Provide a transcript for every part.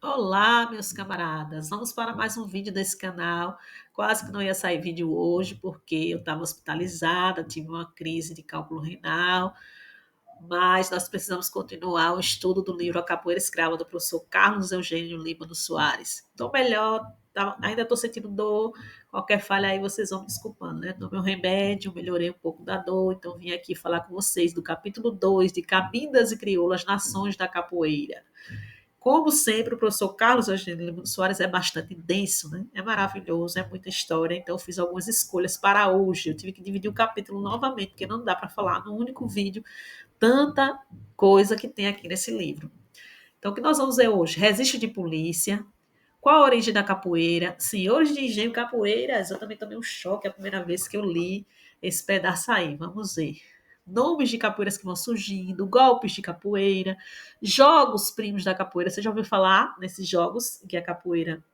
Olá, meus camaradas. Vamos para mais um vídeo desse canal. Quase que não ia sair vídeo hoje, porque eu estava hospitalizada, tive uma crise de cálculo renal, mas nós precisamos continuar o estudo do livro A Capoeira Escrava, do professor Carlos Eugênio Lima dos Soares. Estou melhor, ainda estou sentindo dor, qualquer falha aí vocês vão me desculpando, né? Tomei um remédio, melhorei um pouco da dor, então vim aqui falar com vocês do capítulo 2 de Cabindas e Crioulas, Nações da Capoeira. Como sempre, o professor Carlos Eugênio Soares é bastante denso, né? É maravilhoso, é muita história, então eu fiz algumas escolhas para hoje. Eu tive que dividir o capítulo novamente, porque não dá para falar num único vídeo tanta coisa que tem aqui nesse livro. Então, o que nós vamos ver hoje? Registro de polícia, qual a origem da capoeira, senhores de engenho capoeiras. Eu também tomei um choque a primeira vez que eu li esse pedaço aí. Vamos ver. Nomes de capoeiras que vão surgindo, golpes de capoeira, jogos primos da capoeira. Você já ouviu falar nesses jogos que a capoeira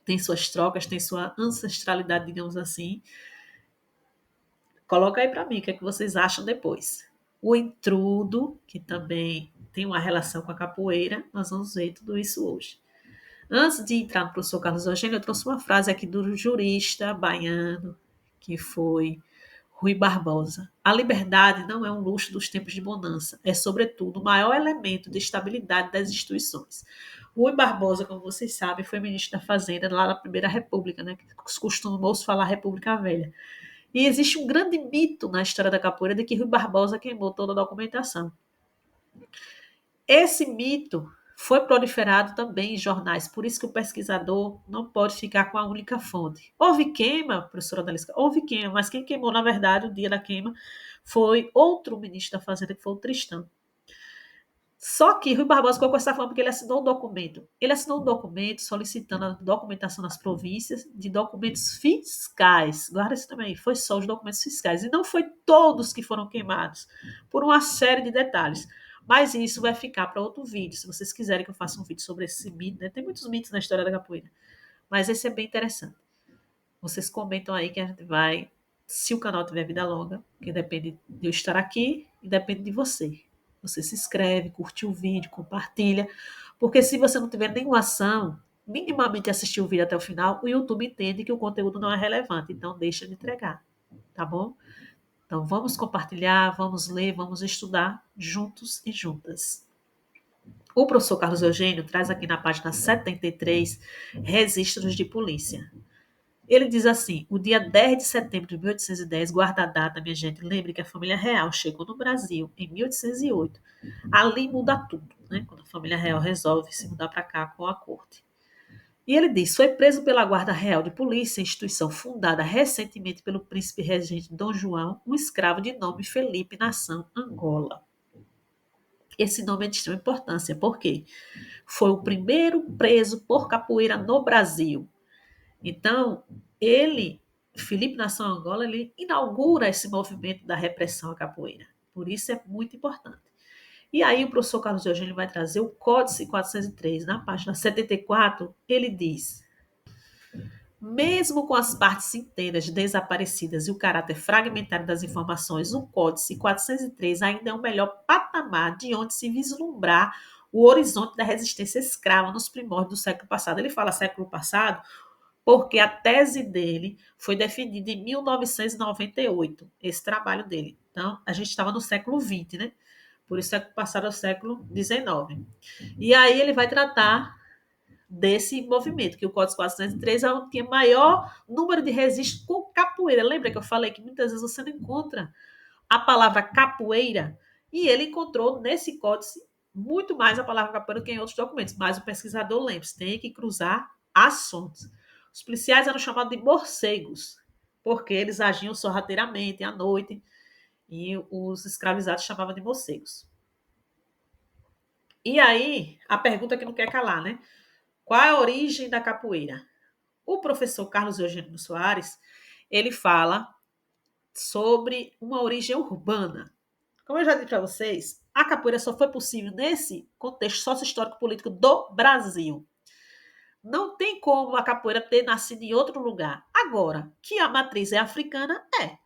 tem suas trocas, tem sua ancestralidade, digamos assim? Coloca aí para mim o que é que vocês acham depois. O intrudo, que também tem uma relação com a capoeira, nós vamos ver tudo isso hoje. Antes de entrar no professor Carlos Eugênio, eu trouxe uma frase aqui do jurista baiano, que foi Rui Barbosa. A liberdade não é um luxo dos tempos de bonança, é, sobretudo, o maior elemento de estabilidade das instituições. Rui Barbosa, como vocês sabem, foi ministro da Fazenda lá na Primeira República, né, que costumamos falar República Velha. E existe um grande mito na história da capoeira de que Rui Barbosa queimou toda a documentação. Esse mito foi proliferado também em jornais, por isso que o pesquisador não pode ficar com a única fonte. Houve queima, professora Adalisca, houve queima, mas quem queimou, na verdade, o dia da queima, foi outro ministro da Fazenda, que foi o Tristão. Só que Rui Barbosa colocou essa forma porque ele assinou um documento. Ele assinou um documento solicitando a documentação nas províncias de documentos fiscais. Guarda isso também, foi só os documentos fiscais. E não foi todos que foram queimados, por uma série de detalhes. Mas isso vai ficar para outro vídeo. Se vocês quiserem que eu faça um vídeo sobre esse mito, né? Tem muitos mitos na história da capoeira. Mas esse é bem interessante. Vocês comentam aí que a gente vai, se o canal tiver vida longa, que depende de eu estar aqui e depende de você. Você se inscreve, curte o vídeo, compartilha, porque se você não tiver nenhuma ação, minimamente assistir o vídeo até o final, o YouTube entende que o conteúdo não é relevante, então deixa de entregar, tá bom? Então vamos compartilhar, vamos ler, vamos estudar juntos e juntas. O professor Carlos Eugênio traz aqui na página 73 registros de polícia. Ele diz assim: o dia 10 de setembro de 1810, guarda a data, minha gente, lembre que a família real chegou no Brasil em 1808. Ali muda tudo, né? Quando a família real resolve se mudar para cá com a corte. E ele diz: foi preso pela Guarda Real de Polícia, instituição fundada recentemente pelo príncipe regente Dom João, um escravo de nome Felipe, nação Angola. Esse nome é de extrema importância, porque foi o primeiro preso por capoeira no Brasil. Então, ele, Felipe Nação Angola, ele inaugura esse movimento da repressão à capoeira. Por isso é muito importante. E aí o professor Carlos Eugênio vai trazer o Códice 403. Na página 74, ele diz: mesmo com as partes inteiras desaparecidas e o caráter fragmentário das informações, o Códice 403 ainda é o melhor patamar de onde se vislumbrar o horizonte da resistência escrava nos primórdios do século passado. Ele fala século passado porque a tese dele foi defendida em 1998, esse trabalho dele. Então, a gente estava no século XX, né? Por isso é passado ao século XIX. E aí ele vai tratar desse movimento, que o Código 403 é onde tinha maior número de registros com capoeira. Lembra que eu falei que muitas vezes você não encontra a palavra capoeira? E ele encontrou nesse códice muito mais a palavra capoeira do que em outros documentos. Mas o pesquisador, lembre-se, tem que cruzar as fontes. Os policiais eram chamados de morcegos, porque eles agiam sorrateiramente à noite, e os escravizados chamavam de morcegos. E aí, a pergunta que não quer calar, né? Qual é a origem da capoeira? O professor Carlos Eugênio Soares, ele fala sobre uma origem urbana. Como eu já disse para vocês, a capoeira só foi possível nesse contexto sócio-histórico-político do Brasil. Não tem como a capoeira ter nascido em outro lugar. Agora, que a matriz é africana, é.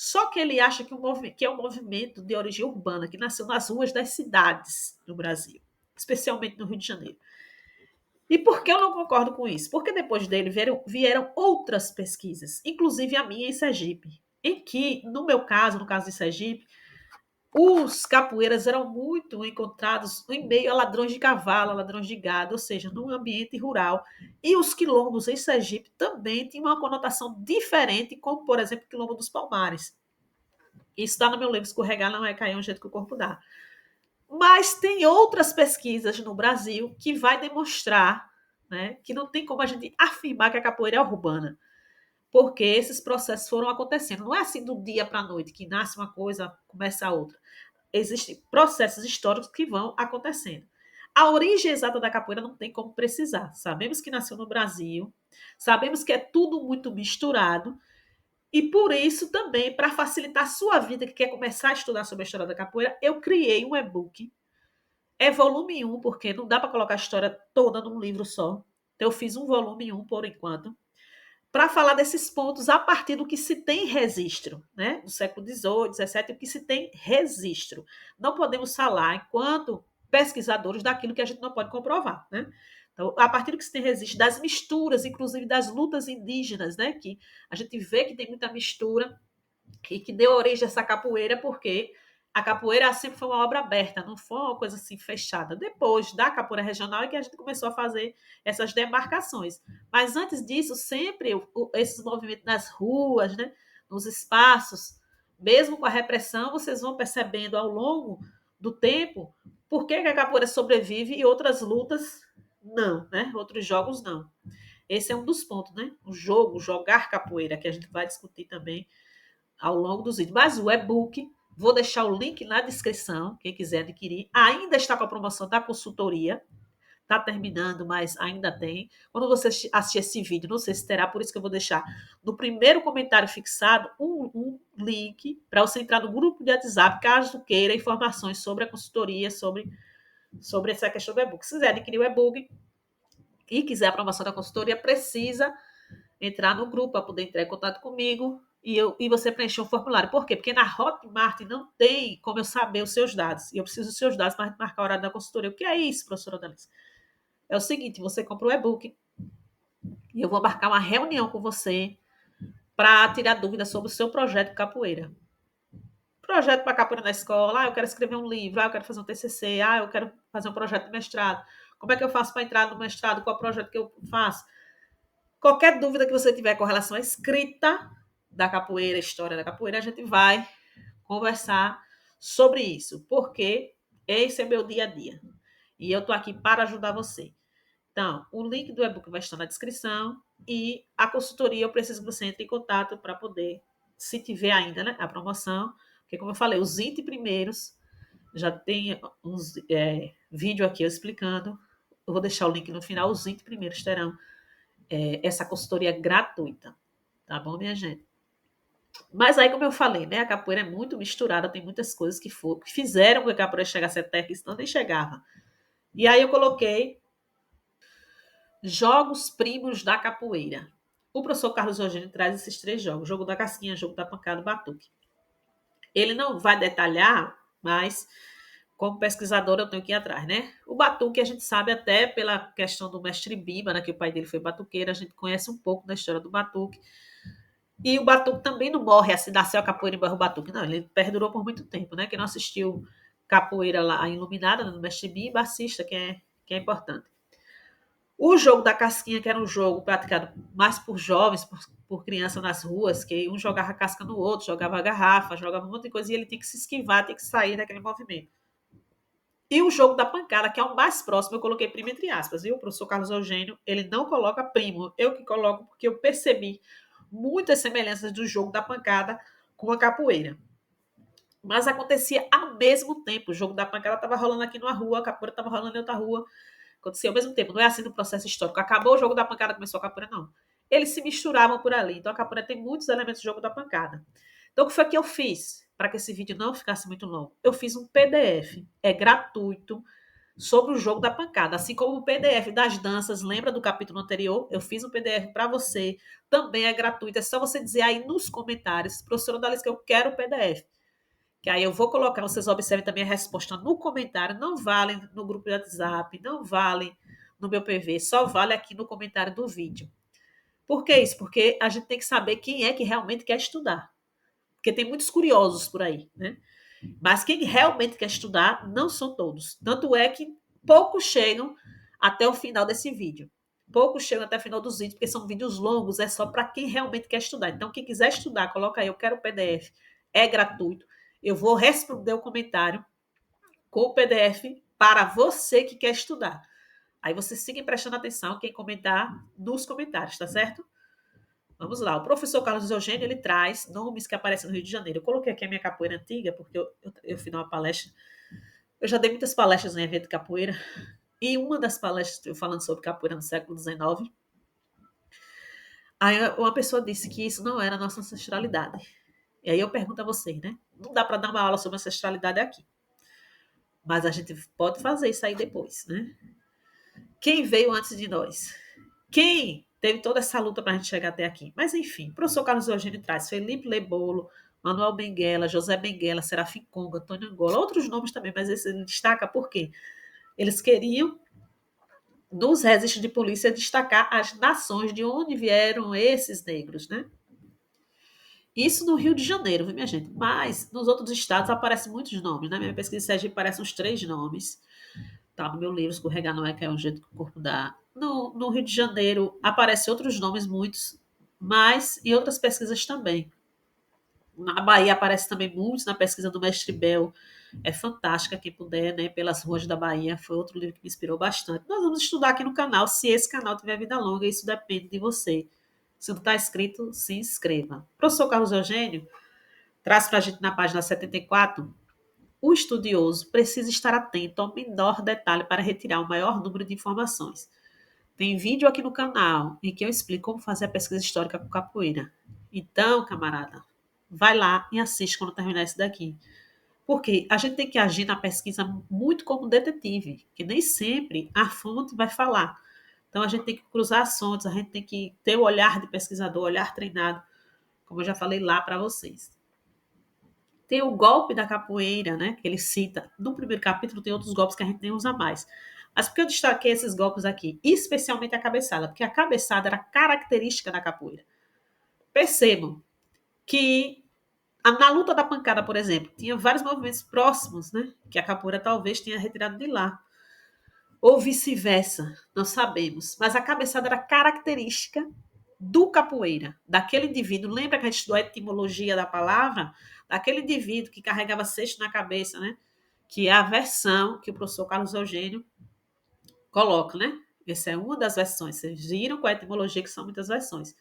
Só que ele acha que é um movimento de origem urbana, que nasceu nas ruas das cidades do Brasil, especialmente no Rio de Janeiro. E por que eu não concordo com isso? Porque depois dele vieram outras pesquisas, inclusive a minha em Sergipe, em que, no meu caso, no caso de Sergipe, os capoeiras eram muito encontrados em meio a ladrões de cavalo, a ladrões de gado, ou seja, num ambiente rural. E os quilombos em Sergipe também tinham uma conotação diferente, como, por exemplo, o quilombo dos Palmares. Isso está no meu livro, Escorregar não é cair, é um jeito que o corpo dá. Mas tem outras pesquisas no Brasil que vai demonstrar, né, que não tem como a gente afirmar que a capoeira é urbana, porque esses processos foram acontecendo. Não é assim do dia para a noite que nasce uma coisa, começa a outra. Existem processos históricos que vão acontecendo. A origem exata da capoeira não tem como precisar. Sabemos que nasceu no Brasil, sabemos que é tudo muito misturado, e por isso também, para facilitar a sua vida que quer começar a estudar sobre a história da capoeira, eu criei um e-book. É volume um, porque não dá para colocar a história toda num livro só. Então eu fiz um volume um por enquanto, para falar desses pontos a partir do que se tem registro, né? Do século XVIII, XVII, o que se tem registro. Não podemos falar, enquanto pesquisadores, daquilo que a gente não pode comprovar, né? Então, a partir do que se tem registro, das misturas, inclusive das lutas indígenas, né? Que a gente vê que tem muita mistura e que deu origem a essa capoeira, porque a capoeira sempre foi uma obra aberta, não foi uma coisa assim fechada. Depois da capoeira regional é que a gente começou a fazer essas demarcações. Mas antes disso, sempre esses movimentos nas ruas, né, nos espaços, mesmo com a repressão, vocês vão percebendo ao longo do tempo por que a capoeira sobrevive e outras lutas não, né? Outros jogos não. Esse é um dos pontos, né? O jogo, jogar capoeira, que a gente vai discutir também ao longo dos vídeos. Mas o e-book, vou deixar o link na descrição, quem quiser adquirir. Ainda está com a promoção da consultoria. Está terminando, mas ainda tem. Quando você assistir esse vídeo, não sei se terá, por isso que eu vou deixar no primeiro comentário fixado um link para você entrar no grupo de WhatsApp, caso queira informações sobre a consultoria, sobre essa questão do e-book. Se quiser adquirir o e-book e quiser a promoção da consultoria, precisa entrar no grupo para poder entrar em contato comigo e você preencher um formulário. Por quê? Porque na Hotmart não tem como eu saber os seus dados. E eu preciso dos seus dados para marcar o horário da consultoria. O que é isso, professora Dalisa? É o seguinte, você compra o e-book e eu vou marcar uma reunião com você para tirar dúvidas sobre o seu projeto de capoeira. Projeto para capoeira na escola, eu quero escrever um livro, eu quero fazer um TCC, eu quero fazer um projeto de mestrado. Como é que eu faço para entrar no mestrado? Qual projeto que eu faço? Qualquer dúvida que você tiver com relação à escrita da capoeira, história da capoeira, a gente vai conversar sobre isso, porque esse é meu dia a dia. E eu estou aqui para ajudar você. Então, o link do e-book vai estar na descrição e a consultoria eu preciso que você entre em contato para poder, se tiver ainda, né, a promoção, porque como eu falei, os 20 primeiros já tem uns vídeo aqui eu explicando. Eu vou deixar o link no final, os 20 primeiros terão essa consultoria gratuita. Tá bom, minha gente? Mas aí, como eu falei, né? A capoeira é muito misturada, tem muitas coisas que fizeram com que a capoeira chegasse até aqui, senão nem chegava. E aí eu coloquei jogos primos da capoeira. O professor Carlos Eugênio traz esses 3 jogos: jogo da casquinha, jogo da pancada e batuque. Ele não vai detalhar, mas como pesquisador eu tenho que ir atrás, né? O batuque a gente sabe até pela questão do mestre Bimba, né, que o pai dele foi batuqueiro, a gente conhece um pouco da história do batuque. E o batuque também não morre assim, nasceu a capoeira e morre o batuque. Não, ele perdurou por muito tempo, né? Quem não assistiu capoeira lá, a Iluminada, no mestre Bimba, assista, que é importante. O jogo da casquinha, que era um jogo praticado mais por jovens, por crianças nas ruas, que um jogava casca no outro, jogava garrafa, jogava um monte de coisa, e ele tinha que se esquivar, tinha que sair daquele movimento. E o jogo da pancada, que é o mais próximo, eu coloquei primo entre aspas, viu? O professor Carlos Eugênio, ele não coloca primo, eu que coloco, porque eu percebi muitas semelhanças do jogo da pancada com a capoeira. Mas acontecia ao mesmo tempo. O jogo da pancada estava rolando aqui numa rua, a capoeira estava rolando em outra rua. Acontecia ao mesmo tempo. Não é assim no processo histórico. Acabou o jogo da pancada, começou a capoeira, não. Eles se misturavam por ali. Então a capoeira tem muitos elementos do jogo da pancada. Então o que foi que eu fiz? Para que esse vídeo não ficasse muito longo. Eu fiz um PDF. É gratuito sobre o jogo da pancada, assim como o PDF das danças, lembra do capítulo anterior? Eu fiz um PDF para você, também é gratuito, é só você dizer aí nos comentários, professora Dalis, que eu quero o PDF, que aí eu vou colocar, vocês observem também a resposta no comentário, não vale no grupo de WhatsApp, não vale no meu PV só vale aqui no comentário do vídeo. Por que isso? Porque a gente tem que saber quem é que realmente quer estudar. Porque tem muitos curiosos por aí, né? Mas quem realmente quer estudar não são todos. Tanto é que poucos chegam até o final desse vídeo. Poucos chegam até o final dos vídeos, porque são vídeos longos, é só para quem realmente quer estudar. Então, quem quiser estudar, coloca aí, eu quero o PDF, é gratuito. Eu vou responder o comentário com o PDF para você que quer estudar. Aí você siga prestando atenção quem comentar nos comentários, tá certo? Vamos lá. O professor Carlos Eugênio, ele traz nomes que aparecem no Rio de Janeiro. Eu coloquei aqui a minha capoeira antiga, porque eu fiz uma palestra. Eu já dei muitas palestras em evento de capoeira. E uma das palestras, eu falando sobre capoeira no século XIX, aí uma pessoa disse que isso não era a nossa ancestralidade. E aí eu pergunto a vocês, né? Não dá para dar uma aula sobre ancestralidade aqui. Mas a gente pode fazer isso aí depois, né? Quem veio antes de nós? Quem teve toda essa luta para a gente chegar até aqui? Mas, enfim, o professor Carlos Eugênio traz Felipe Lebolo, Manuel Benguela, José Benguela, Serafim Congo, Antônio Angola, outros nomes também, mas esse ele destaca por quê? Eles queriam, nos registros de polícia, destacar as nações de onde vieram esses negros, né? Isso no Rio de Janeiro, viu, minha gente? Mas nos outros estados aparecem muitos nomes, né? Minha pesquisa de Sergipe aparecem uns 3 nomes. Tá no meu livro, Escorregar não é que é um jeito que o corpo dá. No Rio de Janeiro aparecem outros nomes, muitos, mas em outras pesquisas também. Na Bahia aparece também muitos, na pesquisa do Mestre Bel. É fantástica, quem puder, né? Pelas ruas da Bahia. Foi outro livro que me inspirou bastante. Nós vamos estudar aqui no canal, se esse canal tiver vida longa, isso depende de você. Se não está inscrito, se inscreva. O professor Carlos Eugênio traz para a gente na página 74. O estudioso precisa estar atento ao menor detalhe para retirar o maior número de informações. Tem vídeo aqui no canal em que eu explico como fazer a pesquisa histórica com capoeira. Então, camarada, vai lá e assiste quando terminar esse daqui. Porque a gente tem que agir na pesquisa muito como detetive, que nem sempre a fonte vai falar. Então, a gente tem que cruzar as fontes, a gente tem que ter o olhar de pesquisador, o olhar treinado, como eu já falei lá para vocês. Tem o golpe da capoeira, né? Que ele cita. No primeiro capítulo tem outros golpes que a gente nem usa mais. Mas por que eu destaquei esses golpes aqui? Especialmente a cabeçada, porque a cabeçada era característica da capoeira. Percebam que na luta da pancada, por exemplo, tinha vários movimentos próximos, né? Que a capoeira talvez tenha retirado de lá. Ou vice-versa, não sabemos. Mas a cabeçada era característica do capoeira, daquele indivíduo. Lembra que a gente estudou a etimologia da palavra? Daquele indivíduo que carregava cesto na cabeça, né? Que é a versão que o professor Carlos Eugênio coloca, né? Essa é uma das versões. Vocês viram com a etimologia que são muitas versões.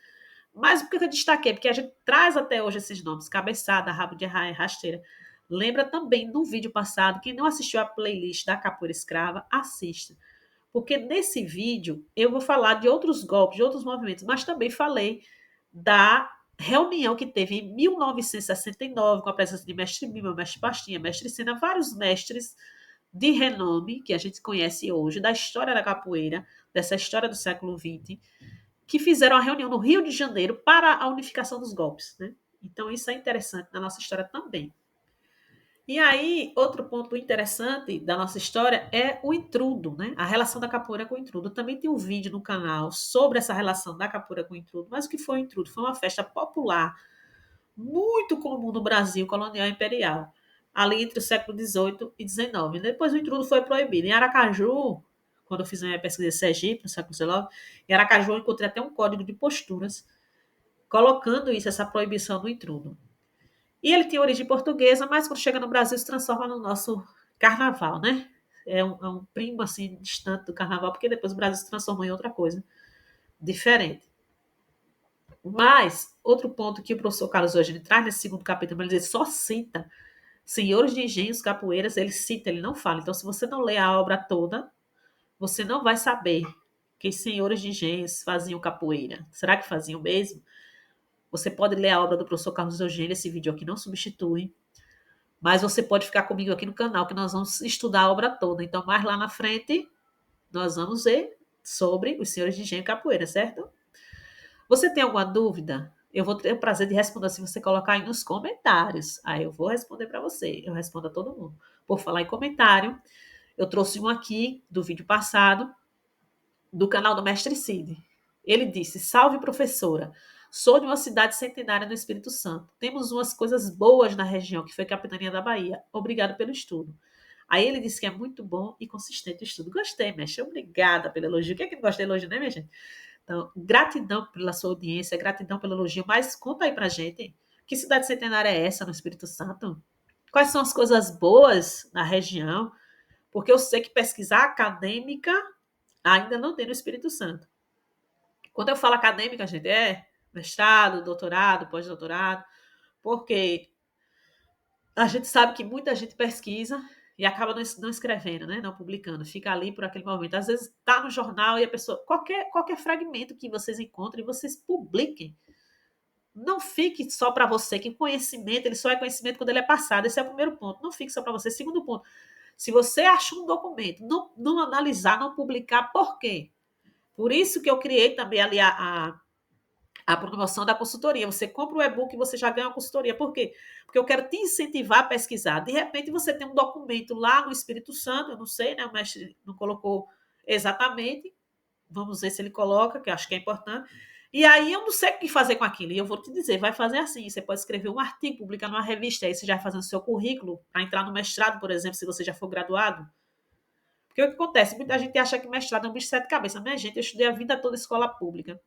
Mas por que eu destaquei? Porque a gente traz até hoje esses nomes: cabeçada, rabo de raia, rasteira. Lembra também no vídeo passado, quem não assistiu a playlist da Capoeira Escrava, assista. Porque nesse vídeo eu vou falar de outros golpes, de outros movimentos, mas também falei da reunião que teve em 1969, com a presença de Mestre Mima, Mestre Pastinha, Mestre Sena, vários mestres de renome que a gente conhece hoje, da história da capoeira, dessa história do século XX, que fizeram a reunião no Rio de Janeiro para a unificação dos golpes. Né? Então, isso é interessante na nossa história também. E aí, outro ponto interessante da nossa história é o intrudo, né? A relação da capoeira com o intrudo. Também tem um vídeo no canal sobre essa relação da capoeira com o intrudo. Mas o que foi o intrudo? Foi uma festa popular, muito comum no Brasil colonial e imperial, ali entre o século XVIII e XIX. Depois o intrudo foi proibido. Em Aracaju, quando eu fiz a minha pesquisa em Sergipe, no século XIX, em Aracaju eu encontrei até um código de posturas colocando isso, essa proibição do intrudo. E ele tinha origem portuguesa, mas quando chega no Brasil se transforma no nosso carnaval, né? É um primo, assim, distante do carnaval, porque depois o Brasil se transformou em outra coisa diferente. Mas, outro ponto que o professor Carlos Eugênio traz nesse segundo capítulo, ele só cita senhores de engenhos, capoeiras, ele cita, ele não fala. Então, se você não lê a obra toda, você não vai saber que senhores de engenhos faziam capoeira. Será que faziam mesmo? Você pode ler a obra do professor Carlos Eugênio, esse vídeo aqui não substitui. Mas você pode ficar comigo aqui no canal, que nós vamos estudar a obra toda. Então, mais lá na frente, nós vamos ver sobre os senhores de engenho e capoeira, certo? Você tem alguma dúvida? Eu vou ter o prazer de responder se você colocar aí nos comentários. Aí eu vou responder para você. Eu respondo a todo mundo. Por falar em comentário, eu trouxe um aqui do vídeo passado, do canal do Mestre Cid. Ele disse: Salve, professora. Sou de uma cidade centenária no Espírito Santo. Temos umas coisas boas na região, que foi Capitania da Bahia. Obrigado pelo estudo. Aí ele disse que é muito bom e consistente o estudo. Gostei, mestre. Obrigada pelo elogio. Quem é que não gosta de elogio, né, minha gente? Então, gratidão pela sua audiência, gratidão pelo elogio. Mas conta aí pra gente, que cidade centenária é essa no Espírito Santo? Quais são as coisas boas na região? Porque eu sei que pesquisar acadêmica ainda não tem no Espírito Santo. Quando eu falo acadêmica, gente, é mestrado, doutorado, pós-doutorado, porque a gente sabe que muita gente pesquisa e acaba não escrevendo, né? Não publicando, fica ali por aquele momento. Às vezes está no jornal e a pessoa. Qualquer fragmento que vocês encontrem, vocês publiquem. Não fique só para você, que conhecimento, ele só é conhecimento quando ele é passado. Esse é o primeiro ponto. Não fique só para você. Segundo ponto, se você acha um documento, não analisar, não publicar, por quê? Por isso que eu criei também ali a promoção da consultoria. Você compra o e-book e você já ganha a consultoria. Por quê? Porque eu quero te incentivar a pesquisar. De repente, você tem um documento lá no Espírito Santo, eu não sei, né? O mestre não colocou exatamente. Vamos ver se ele coloca, que eu acho que é importante. E aí eu não sei o que fazer com aquilo. E eu vou te dizer, vai fazer assim. Você pode escrever um artigo, publicar numa revista, aí você já vai fazendo seu currículo para entrar no mestrado, por exemplo, se você já for graduado. Porque o que acontece? Muita gente acha que mestrado é um bicho de sete cabeças. Minha gente, eu estudei a vida toda em escola pública.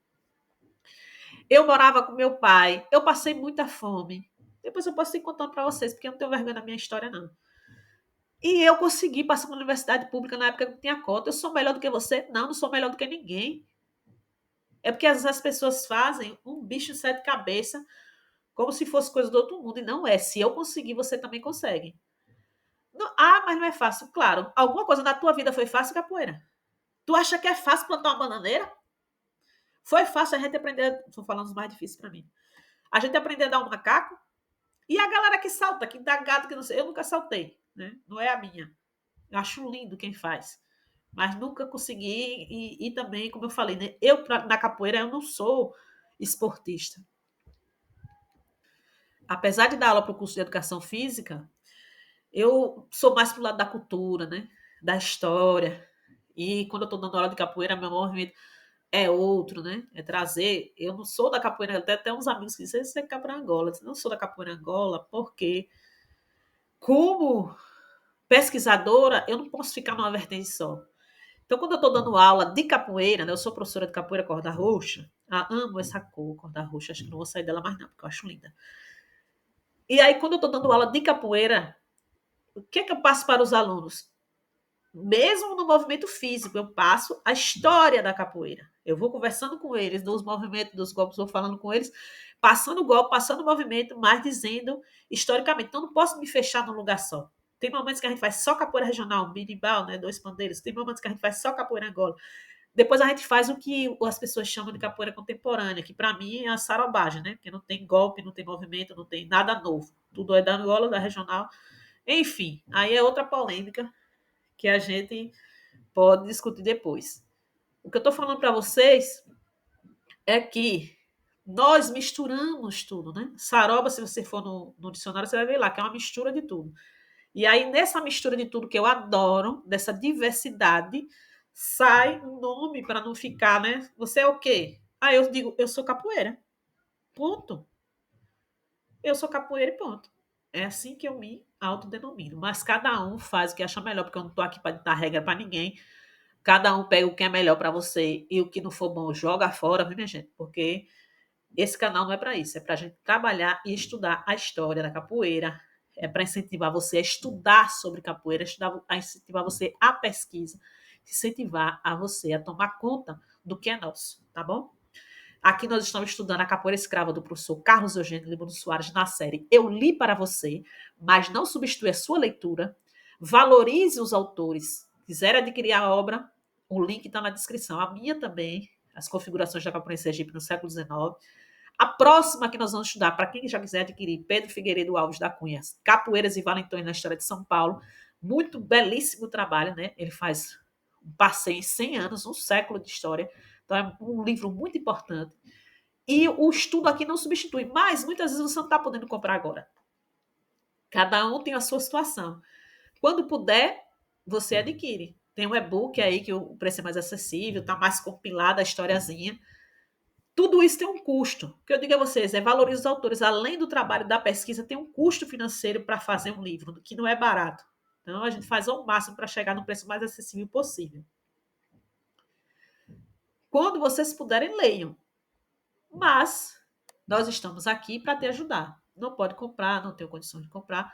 Eu morava com meu pai, eu passei muita fome. Depois eu posso ir contando para vocês, porque eu não tenho vergonha da minha história, não. E eu consegui passar na universidade pública na época que eu não tinha cota. Eu sou melhor do que você? Não, não sou melhor do que ninguém. É porque às vezes as pessoas fazem um bicho de sete cabeças como se fosse coisa do outro mundo. E não é. Se eu conseguir, você também consegue. Não, mas não é fácil. Claro, alguma coisa na tua vida foi fácil, capoeira? Tu acha que é fácil plantar uma bananeira? Foi fácil a gente aprender. Estou falando os mais difíceis para mim. A gente aprender a dar um macaco. E a galera que salta, que dá gato, que não sei. Eu nunca saltei, né? Não é a minha. Eu acho lindo quem faz. Mas nunca consegui. E também, como eu falei, né? Eu, na capoeira, eu não sou esportista. Apesar de dar aula para o curso de educação física, eu sou mais pro lado da cultura, né? Da história. E quando eu estou dando aula de capoeira, meu movimento é outro, né? É trazer. Eu não sou da capoeira, até uns amigos que dizem, você é capoeira Angola. Eu não sou da capoeira Angola, porque, como pesquisadora, eu não posso ficar numa vertente só. Então, quando eu estou dando aula de capoeira, né? Eu sou professora de capoeira corda roxa. Amo essa cor, corda roxa. Acho que não vou sair dela mais, não, porque eu acho linda. E aí, quando eu estou dando aula de capoeira, o que é que eu passo para os alunos? Mesmo no movimento físico, eu passo a história da capoeira. Eu vou conversando com eles, dos movimentos, dos golpes, vou falando com eles, passando o golpe, passando o movimento, mas dizendo historicamente. Então, não posso me fechar num lugar só. Tem momentos que a gente faz só capoeira regional, birimbau, né, dois pandeiros. Tem momentos que a gente faz só capoeira Angola. Depois a gente faz o que as pessoas chamam de capoeira contemporânea, que para mim é a sarobagem, né? Porque não tem golpe, não tem movimento, não tem nada novo. Tudo é da Angola, da regional. Enfim, aí é outra polêmica que a gente pode discutir depois. O que eu estou falando para vocês é que nós misturamos tudo, né? Saroba, se você for no dicionário, você vai ver lá que é uma mistura de tudo. E aí, nessa mistura de tudo que eu adoro, dessa diversidade, sai um nome para não ficar, né? Você é o quê? Eu digo, eu sou capoeira. Ponto. Eu sou capoeira e ponto. É assim que eu me autodenomino. Mas cada um faz o que acha melhor, porque eu não estou aqui para dar regra para ninguém. Cada um pega o que é melhor para você e o que não for bom joga fora, viu, minha gente? Porque esse canal não é para isso, é para a gente trabalhar e estudar a história da capoeira. É para incentivar você a estudar sobre capoeira, a incentivar você a pesquisa, incentivar a você a tomar conta do que é nosso, tá bom? Aqui nós estamos estudando a capoeira escrava do professor Carlos Eugênio Líbano Soares na série Eu Li para Você, mas não substitui a sua leitura. Valorize os autores. Quiser adquirir a obra, o link está na descrição. A minha também, As Configurações da Capoeira em Sergipe no século XIX. A próxima que nós vamos estudar, para quem já quiser adquirir, Pedro Figueiredo Alves da Cunha, Capoeiras e Valentões na História de São Paulo. Muito belíssimo trabalho, né? Ele faz um passeio em 100 anos, um século de história. Então é um livro muito importante. E o estudo aqui não substitui, mas muitas vezes você não está podendo comprar agora. Cada um tem a sua situação. Quando puder, você adquire. Tem um e-book aí que o preço é mais acessível, está mais compilada a historiazinha. Tudo isso tem um custo. O que eu digo a vocês é valorize os autores. Além do trabalho da pesquisa, tem um custo financeiro para fazer um livro, que não é barato. Então, a gente faz ao máximo para chegar no preço mais acessível possível. Quando vocês puderem, leiam. Mas nós estamos aqui para te ajudar. Não pode comprar, não tenho condições de comprar.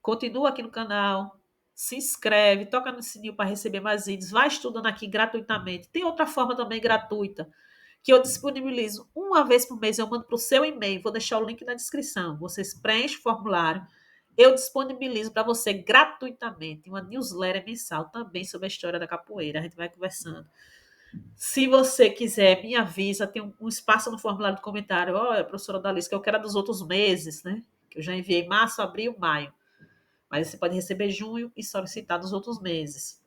Continua aqui no canal, se inscreve, toca no sininho para receber mais vídeos, vai estudando aqui gratuitamente. Tem outra forma também gratuita, que eu disponibilizo uma vez por mês, eu mando para o seu e-mail, vou deixar o link na descrição. Vocês preenchem o formulário, eu disponibilizo para você gratuitamente uma newsletter mensal também sobre a história da capoeira. A gente vai conversando. Se você quiser, me avisa, tem um espaço no formulário de comentário. Olha, professora Dalice, que eu quero dos outros meses, né? Que eu já enviei março, abril, maio. Mas você pode receber junho e solicitar nos outros meses.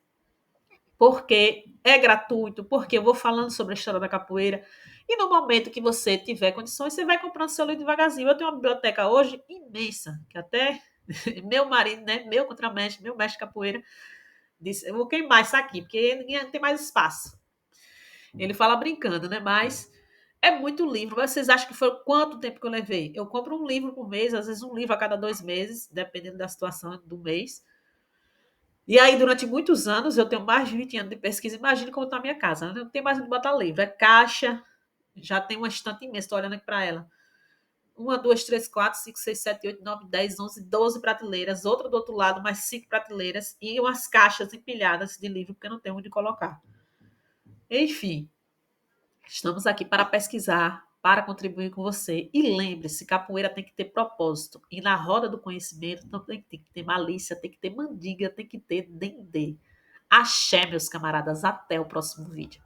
Porque é gratuito, porque eu vou falando sobre a história da capoeira. E no momento que você tiver condições, você vai comprando seu livro devagarzinho. Eu tenho uma biblioteca hoje imensa, que até meu marido, né, meu contramestre, meu mestre de capoeira, disse: eu vou queimar isso aqui, porque ninguém tem mais espaço. Ele fala brincando, né? Mas é muito livro. Vocês acham que foi quanto tempo que eu levei? Eu compro um livro por mês, às vezes um livro a cada 2 meses, dependendo da situação do mês. E aí, durante muitos anos, eu tenho mais de 20 anos de pesquisa. Imagine como está a minha casa. Não tem mais onde botar livro. É caixa, já tem uma estante imensa. Estou olhando aqui para ela. Uma, duas, três, quatro, cinco, seis, sete, oito, nove, 10, 11, 12 prateleiras. Outra do outro lado, mais 5 prateleiras. E umas caixas empilhadas de livro, porque eu não tenho onde colocar. Enfim, estamos aqui para pesquisar, para contribuir com você. E lembre-se, capoeira tem que ter propósito. E na roda do conhecimento também tem que ter malícia, tem que ter mandiga, tem que ter dendê. Axé, meus camaradas. Até o próximo vídeo.